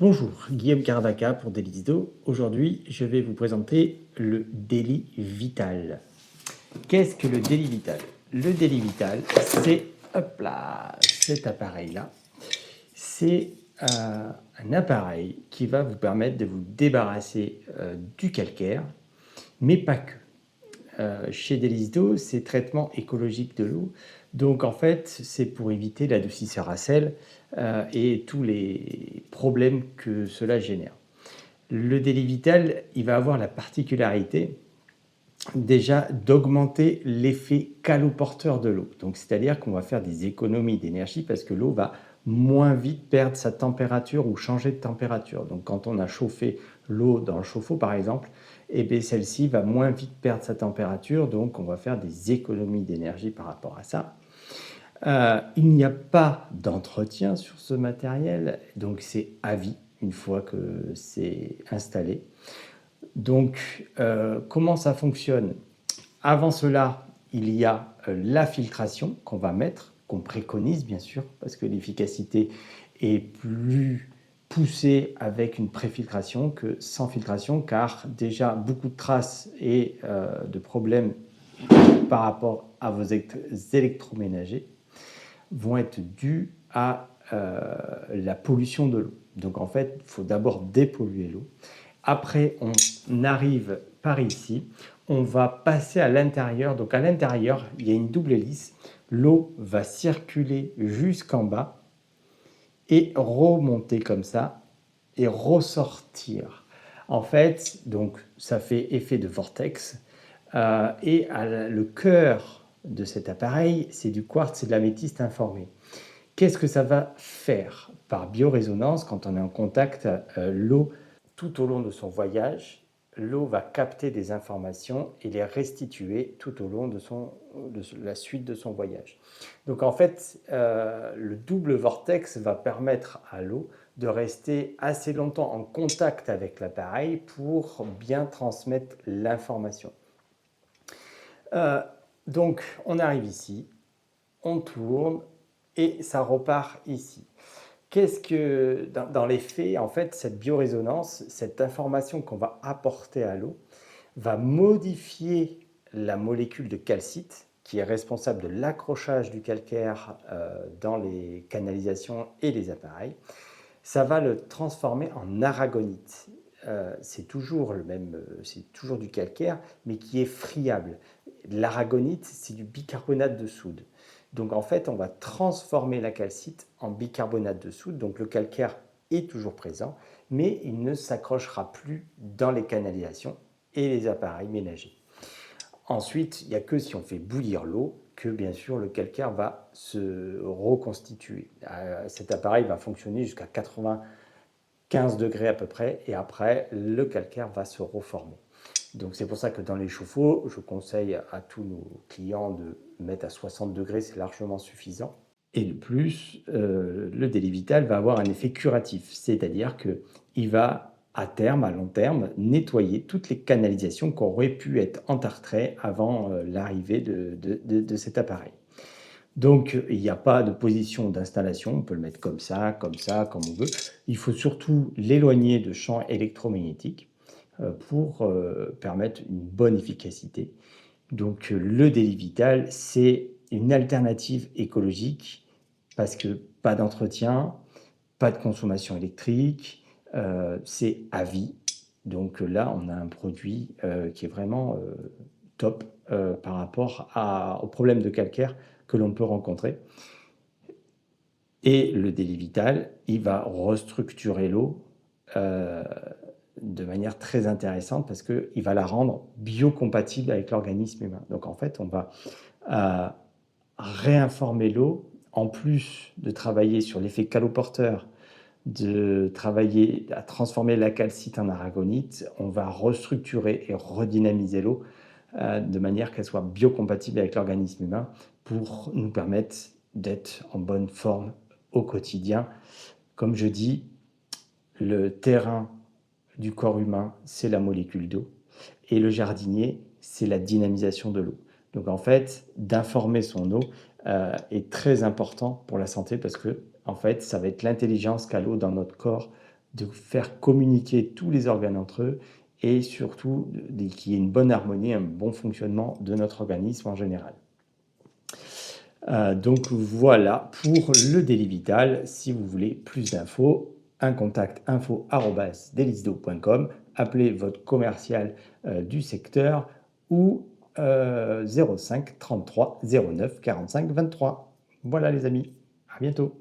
Bonjour, Guillaume Caravaca pour Daily d'eau. Aujourd'hui, je vais vous présenter le Daily Vital. Qu'est-ce que le Daily Vital? Le Daily Vital, c'est hop là, cet appareil-là. C'est un appareil qui va vous permettre de vous débarrasser du calcaire, mais pas que. Chez Delisto, c'est traitement écologique de l'eau. Donc en fait, c'est pour éviter l'adoucisseur à sel et tous les problèmes que cela génère. Le Daily Vital, il va avoir la particularité déjà d'augmenter l'effet caloporteur de l'eau. Donc c'est-à-dire qu'on va faire des économies d'énergie parce que l'eau va moins vite perdre sa température ou changer de température. Donc quand on a chauffé l'eau dans le chauffe-eau par exemple, eh celle-ci va moins vite perdre sa température, donc on va faire des économies d'énergie par rapport à ça. Il n'y a pas d'entretien sur ce matériel, donc c'est à vie une fois que c'est installé. Donc comment ça fonctionne? Avant cela, il y a la filtration qu'on va mettre, qu'on préconise bien sûr, parce que l'efficacité est plus poussée avec une préfiltration que sans filtration, car déjà beaucoup de traces et de problèmes par rapport à vos électroménagers vont être dus à la pollution de l'eau. Donc en fait, il faut d'abord dépolluer l'eau. Après, on arrive par ici, on va passer à l'intérieur. Donc à l'intérieur, il y a une double hélice. L'eau va circuler jusqu'en bas et remonter comme ça et ressortir. En fait, donc ça fait effet de vortex. Et le cœur de cet appareil, c'est du quartz et de l'améthyste informé. Qu'est-ce que ça va faire? Par biorésonance, quand on est en contact, l'eau, tout au long de son voyage, l'eau va capter des informations et les restituer tout au long de la suite de son voyage. Donc en fait, le double vortex va permettre à l'eau de rester assez longtemps en contact avec l'appareil pour bien transmettre l'information. Donc on arrive ici, on tourne et ça repart ici. Qu'est-ce que, dans les faits, en fait, cette biorésonance, cette information qu'on va apporter à l'eau, va modifier la molécule de calcite qui est responsable de l'accrochage du calcaire dans les canalisations et les appareils. Ça va le transformer en aragonite. C'est toujours c'est toujours du calcaire, mais qui est friable. L'aragonite, c'est du bicarbonate de soude. Donc en fait, on va transformer la calcite en bicarbonate de soude. Donc le calcaire est toujours présent, mais il ne s'accrochera plus dans les canalisations et les appareils ménagers. Ensuite, il n'y a que si on fait bouillir l'eau que bien sûr le calcaire va se reconstituer. Cet appareil va fonctionner jusqu'à 95 degrés à peu près et après le calcaire va se reformer. Donc c'est pour ça que dans les chauffe-eau, je conseille à tous nos clients de mettre à 60 degrés, c'est largement suffisant. Et de plus, le Daily Vital va avoir un effet curatif, c'est-à-dire qu'il va, à terme, à long terme, nettoyer toutes les canalisations qui auraient pu être entartrées avant l'arrivée de cet appareil. Donc, il n'y a pas de position d'installation, on peut le mettre comme ça, comme on veut. Il faut surtout l'éloigner de champs électromagnétiques pour permettre une bonne efficacité. Donc le Daily Vital, c'est une alternative écologique parce que pas d'entretien, pas de consommation électrique, c'est à vie. Donc là, on a un produit qui est vraiment top par rapport aux problèmes de calcaire que l'on peut rencontrer. Et le Daily Vital, il va restructurer l'eau de manière très intéressante parce qu'il va la rendre biocompatible avec l'organisme humain. Donc en fait, on va réinformer l'eau, en plus de travailler sur l'effet caloporteur, de travailler à transformer la calcite en aragonite, on va restructurer et redynamiser l'eau de manière qu'elle soit biocompatible avec l'organisme humain pour nous permettre d'être en bonne forme au quotidien. Comme je dis, le terrain du corps humain, c'est la molécule d'eau, et le jardinier, c'est la dynamisation de l'eau. Donc en fait, d'informer son eau est très important pour la santé parce que en fait, ça va être l'intelligence qu'a l'eau dans notre corps de faire communiquer tous les organes entre eux et surtout qu'il y ait une bonne harmonie, un bon fonctionnement de notre organisme en général. Donc voilà pour le Daily Vital. Si vous voulez plus d'infos, un contact info@delisdo.com, appelez votre commercial du secteur ou 05 33 09 45 23. Voilà les amis, à bientôt.